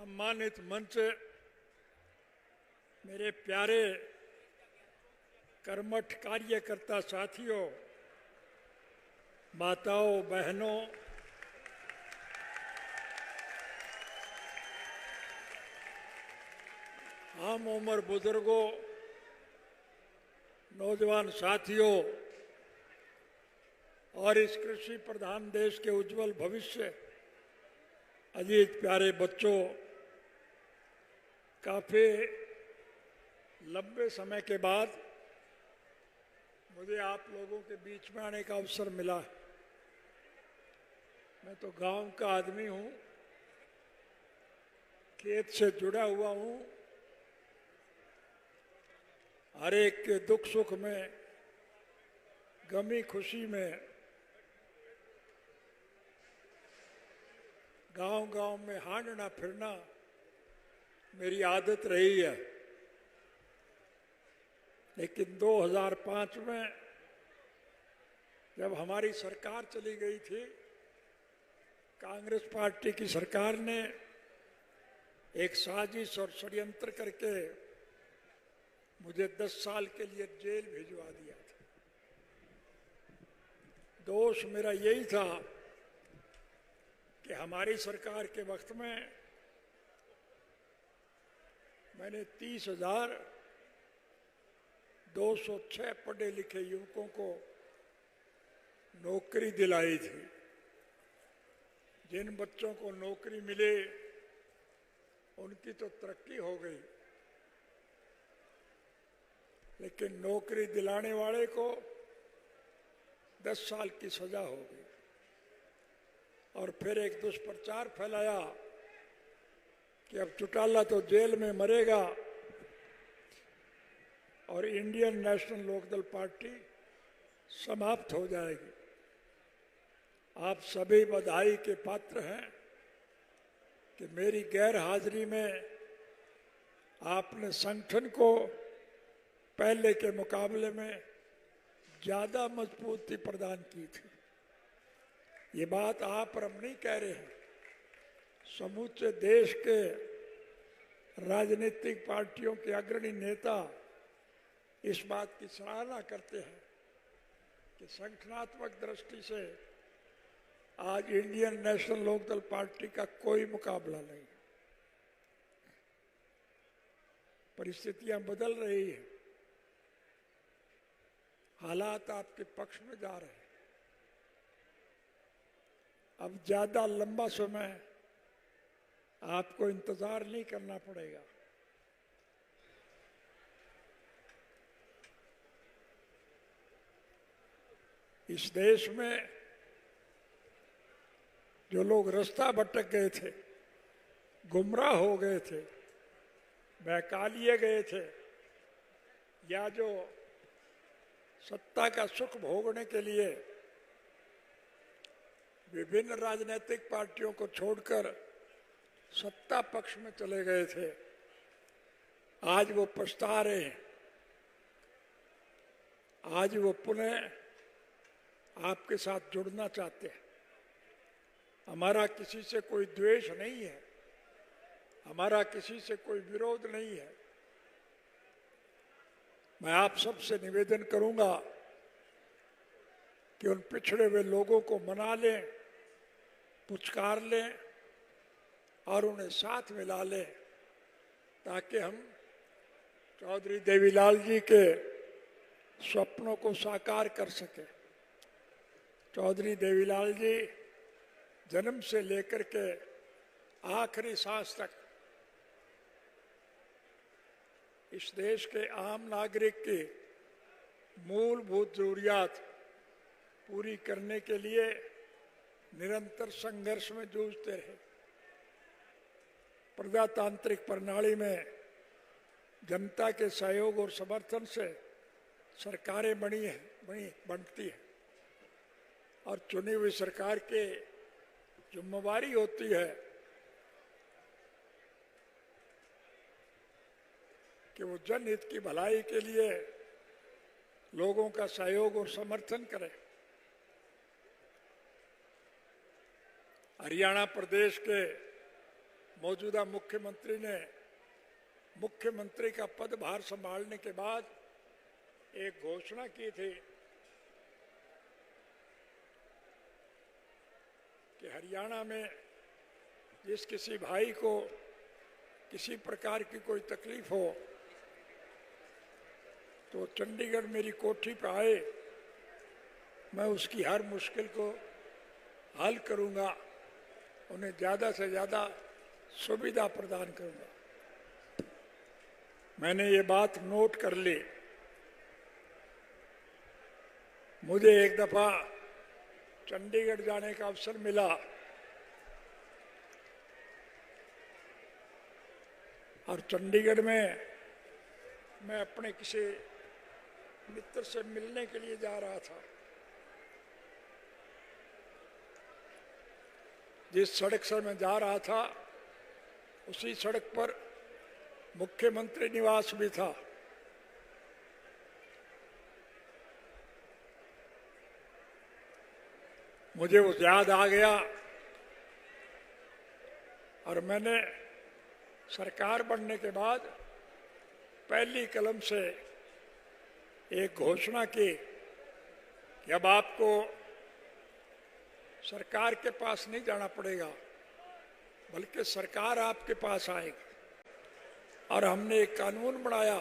सम्मानित मंच, मेरे प्यारे कर्मठ कार्यकर्ता साथियों, माताओं, बहनों, आम उम्र बुजुर्गों, नौजवान साथियों और इस कृषि प्रधान देश के उज्जवल भविष्य अजीत प्यारे बच्चों, काफी लंबे समय के बाद मुझे आप लोगों के बीच में आने का अवसर मिला है। मैं तो गांव का आदमी हूं, खेत से जुड़ा हुआ हूं, हर एक के दुख सुख में, गमी खुशी में गांव-गांव में हांडना फिरना मेरी आदत रही है। लेकिन 2005 में जब हमारी सरकार चली गई थी, कांग्रेस पार्टी की सरकार ने एक साजिश और षड्यंत्र करके मुझे 10 साल के लिए जेल भिजवा दिया था। दोष मेरा यही था कि हमारी सरकार के वक्त में मैंने 30,206 पढ़े लिखे युवकों को नौकरी दिलाई थी। जिन बच्चों को नौकरी मिले उनकी तो तरक्की हो गई, लेकिन नौकरी दिलाने वाले को 10 साल की सजा हो गई। और फिर एक दुष्प्रचार फैलाया कि अब चौटाला तो जेल में मरेगा और इंडियन नेशनल लोकदल पार्टी समाप्त हो जाएगी। आप सभी बधाई के पात्र हैं कि मेरी गैर हाजिरी में आपने संगठन को पहले के मुकाबले में ज्यादा मजबूती प्रदान की थी। ये बात आप और हम नहीं कह रहे हैं, समूचे देश के राजनीतिक पार्टियों के अग्रणी नेता इस बात की सराहना करते हैं कि संगठनात्मक दृष्टि से आज इंडियन नेशनल लोकदल पार्टी का कोई मुकाबला नहीं। परिस्थितियां बदल रही हैं, हालात आपके पक्ष में जा रहे हैं। अब ज्यादा लंबा समय आपको इंतजार नहीं करना पड़ेगा। इस देश में जो लोग रास्ता भटक गए थे, गुमराह हो गए थे, बहका लिए गए थे, या जो सत्ता का सुख भोगने के लिए विभिन्न राजनीतिक पार्टियों को छोड़कर सत्ता पक्ष में चले गए थे, आज वो पछता रहे हैं। आज वो पुनः आपके साथ जुड़ना चाहते हैं। हमारा किसी से कोई द्वेष नहीं है, हमारा किसी से कोई विरोध नहीं है। मैं आप सबसे निवेदन करूंगा कि उन पिछड़े हुए लोगों को मना लें, पुचकार लें और उन्हें साथ मिला लें, ताकि हम चौधरी देवीलाल जी के सपनों को साकार कर सके। चौधरी देवीलाल जी जन्म से लेकर के आखिरी सांस तक इस देश के आम नागरिक की मूलभूत जरूरियात पूरी करने के लिए निरंतर संघर्ष में जूझते रहे। प्रजातांत्रिक प्रणाली में जनता के सहयोग और समर्थन से सरकारें बनती हैं और चुनी हुई सरकार की जिम्मेवारी होती है कि वो जनहित की भलाई के लिए लोगों का सहयोग और समर्थन करे। हरियाणा प्रदेश के मौजूदा मुख्यमंत्री ने मुख्यमंत्री का पदभार संभालने के बाद एक घोषणा की थी कि हरियाणा में जिस किसी भाई को किसी प्रकार की कोई तकलीफ हो तो चंडीगढ़ मेरी कोठी पर आए, मैं उसकी हर मुश्किल को हल करूंगा, उन्हें ज़्यादा से ज़्यादा सुविधा प्रदान करूंगा। मैंने ये बात नोट कर ली। मुझे एक दफा चंडीगढ़ जाने का अवसर मिला। और चंडीगढ़ में मैं अपने किसी मित्र से मिलने के लिए जा रहा था। जिस सड़क से मैं जा रहा था उसी सड़क पर मुख्यमंत्री निवास भी था। मुझे वो याद आ गया और मैंने सरकार बनने के बाद पहली कलम से एक घोषणा की कि अब आपको सरकार के पास नहीं जाना पड़ेगा, बल्कि सरकार आपके पास आएगी। और हमने एक कानून बनाया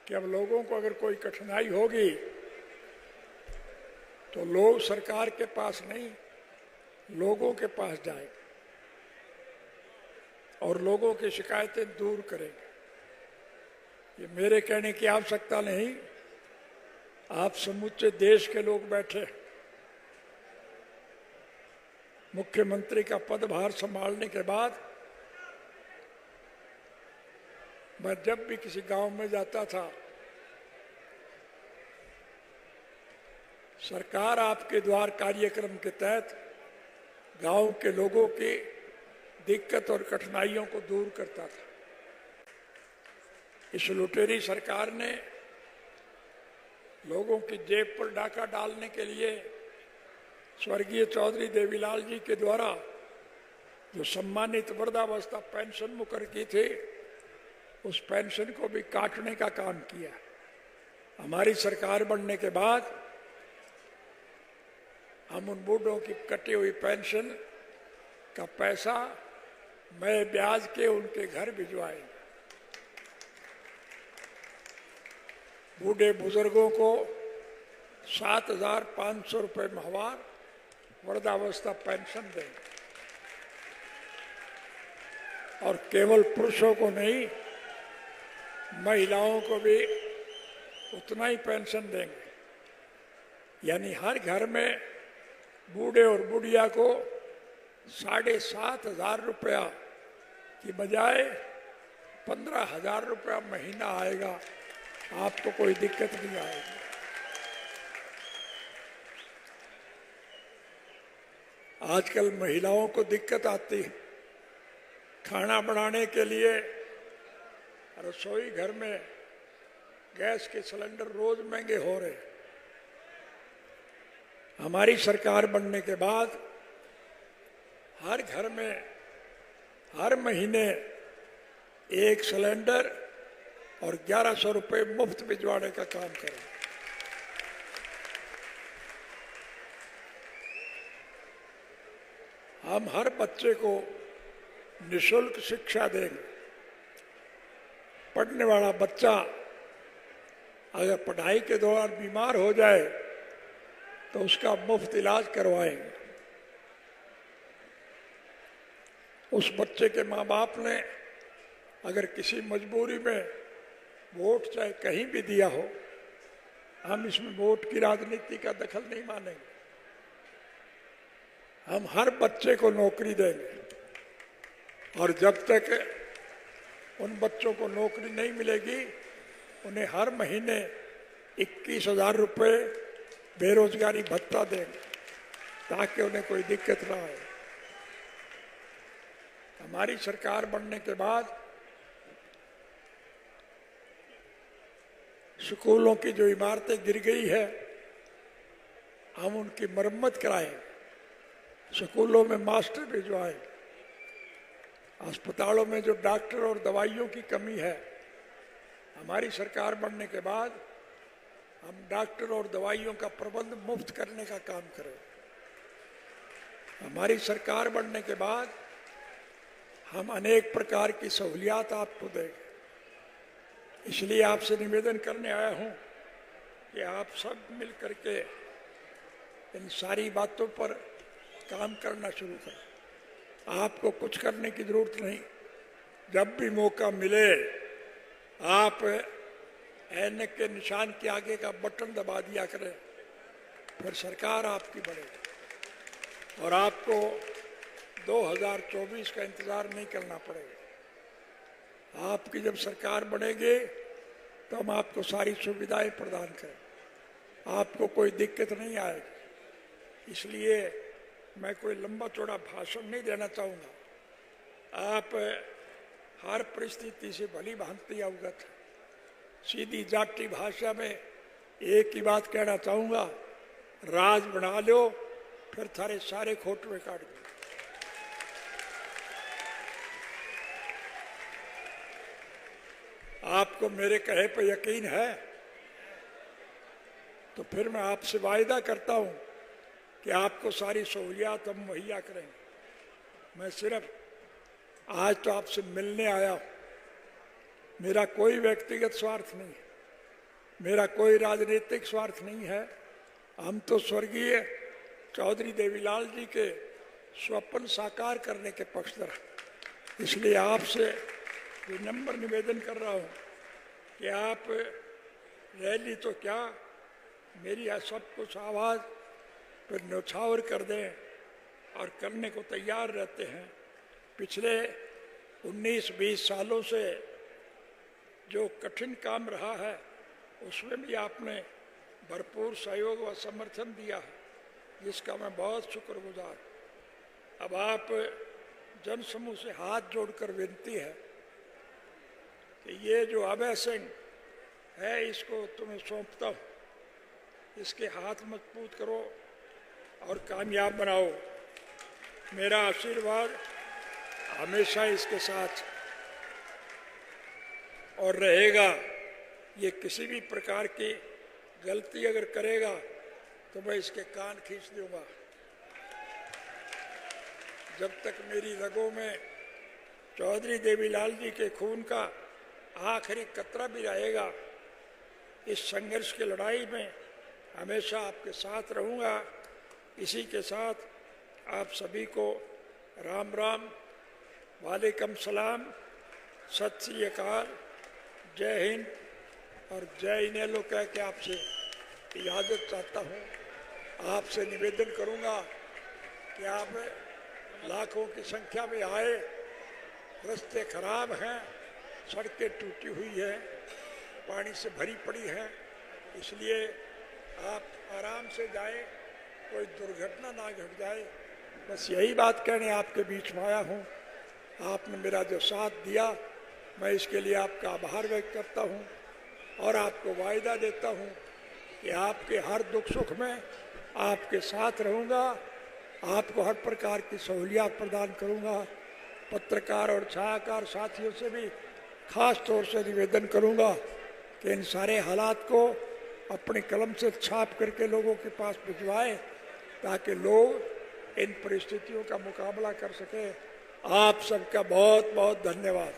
कि अब लोगों को अगर कोई कठिनाई होगी तो लोग सरकार के पास नहीं, लोगों के पास जाएंगे और लोगों की शिकायतें दूर करेंगे। ये मेरे कहने की आवश्यकता नहीं, आप समूचे देश के लोग बैठे। मुख्यमंत्री का पदभार संभालने के बाद मैं जब भी किसी गांव में जाता था, सरकार आपके द्वार कार्यक्रम के तहत गांव के लोगों की दिक्कत और कठिनाइयों को दूर करता था। इस लुटेरी सरकार ने लोगों की जेब पर डाका डालने के लिए स्वर्गीय चौधरी देवीलाल जी के द्वारा जो सम्मानित वृद्धावस्था पेंशन मुकर की थी, उस पेंशन को भी काटने का काम किया। हमारी सरकार बनने के बाद हम उन बूढ़ों की कटी हुई पेंशन का पैसा मैं ब्याज के उनके घर भिजवाएंगे। बूढ़े बुजुर्गों को 7,500 रुपये माहवार वृद्धावस्था पेंशन देंगे और केवल पुरुषों को नहीं, महिलाओं को भी उतना ही पेंशन देंगे। यानी हर घर में बूढ़े और बुढ़िया को 7,500 रुपया की बजाय 15,000 रुपया महीना आएगा। आपको कोई दिक्कत नहीं आएगी। आजकल महिलाओं को दिक्कत आती है खाना बनाने के लिए। रसोई घर में गैस के सिलेंडर रोज महंगे हो रहे। हमारी सरकार बनने के बाद हर घर में हर महीने एक सिलेंडर और 1100 रुपये मुफ्त भिजवाने का काम करें। हम हर बच्चे को निःशुल्क शिक्षा देंगे। पढ़ने वाला बच्चा अगर पढ़ाई के दौरान बीमार हो जाए तो उसका मुफ्त इलाज करवाएंगे। उस बच्चे के माँ बाप ने अगर किसी मजबूरी में वोट चाहे कहीं भी दिया हो, हम इसमें वोट की राजनीति का दखल नहीं मानेंगे। हम हर बच्चे को नौकरी देंगे और जब तक उन बच्चों को नौकरी नहीं मिलेगी, उन्हें हर महीने 21,000 रुपये बेरोजगारी भत्ता देंगे ताकि उन्हें कोई दिक्कत ना आए। हमारी सरकार बनने के बाद स्कूलों की जो इमारतें गिर गई है, हम उनकी मरम्मत कराएंगे। स्कूलों में मास्टर भिजवाएं, अस्पतालों में जो डॉक्टर और दवाइयों की कमी है, हमारी सरकार बनने के बाद हम डॉक्टर और दवाइयों का प्रबंध मुफ्त करने का काम करें। हमारी सरकार बनने के बाद हम अनेक प्रकार की सहूलियात आपको देंगे। इसलिए आपसे निवेदन करने आया हूं कि आप सब मिल करके इन सारी बातों पर काम करना शुरू करें। आपको कुछ करने की जरूरत नहीं। जब भी मौका मिले आप ऐनक के निशान के आगे का बटन दबा दिया करें, फिर सरकार आपकी बनेगी और आपको 2024 का इंतजार नहीं करना पड़ेगा। आपकी जब सरकार बनेगी तो हम आपको सारी सुविधाएं प्रदान करें, आपको कोई दिक्कत नहीं आएगी। इसलिए मैं कोई लंबा चौड़ा भाषण नहीं देना चाहूँगा। आप हर परिस्थिति से भली भांति अवगत है। सीधी जाटी भाषा में एक ही बात कहना चाहूँगा, राज बना लो फिर थारे सारे खोटवे काट दो। आपको मेरे कहे पर यकीन है तो फिर मैं आपसे वायदा करता हूं कि आपको सारी सहूलियात हम मुहैया करेंगे। मैं सिर्फ आज तो आपसे मिलने आया हूं। मेरा कोई व्यक्तिगत स्वार्थ नहीं है, मेरा कोई राजनीतिक स्वार्थ नहीं है। हम तो स्वर्गीय चौधरी देवीलाल जी के स्वप्न साकार करने के पक्षधर हैं। इसलिए आपसे विनम्र निवेदन कर रहा हूं कि आप रैली तो क्या, मेरी सब कुछ आवाज़ पर न्यौछावर कर दें और करने को तैयार रहते हैं। पिछले 19-20 सालों से जो कठिन काम रहा है उसमें भी आपने भरपूर सहयोग व समर्थन दिया है, जिसका मैं बहुत शुक्रगुजार हूँ। अब आप जन समूह से हाथ जोड़कर विनती है कि ये जो अभय सिंह है इसको तुम्हें सौंपता हूँ, इसके हाथ मजबूत करो और कामयाब बनाओ। मेरा आशीर्वाद हमेशा इसके साथ और रहेगा। ये किसी भी प्रकार की गलती अगर करेगा तो मैं इसके कान खींच दूंगा। जब तक मेरी रगों में चौधरी देवीलाल जी के खून का आखिरी कतरा भी रहेगा, इस संघर्ष की लड़ाई में हमेशा आपके साथ रहूंगा। इसी के साथ आप सभी को राम राम, वालेकुम सलाम, सत श्री अकाल, जय हिंद और जय इनेलो कह के आपसे इजाज़त चाहता हूँ। आपसे निवेदन करूँगा कि आप लाखों की संख्या में आए। रास्ते खराब हैं, सड़कें टूटी हुई हैं, पानी से भरी पड़ी हैं, इसलिए आप आराम से जाएं, कोई दुर्घटना ना घट जाए। बस यही बात कहने आपके बीच में आया हूँ। आपने मेरा जो साथ दिया, मैं इसके लिए आपका आभार व्यक्त करता हूँ और आपको वायदा देता हूँ कि आपके हर दुख सुख में आपके साथ रहूँगा, आपको हर प्रकार की सहूलियत प्रदान करूँगा। पत्रकार और छायाकार साथियों से भी खास तौर से निवेदन करूँगा कि इन सारे हालात को अपनी कलम से छाप करके लोगों के पास भिजवाएं ताकि लोग इन परिस्थितियों का मुकाबला कर सकें। आप सबका बहुत बहुत धन्यवाद।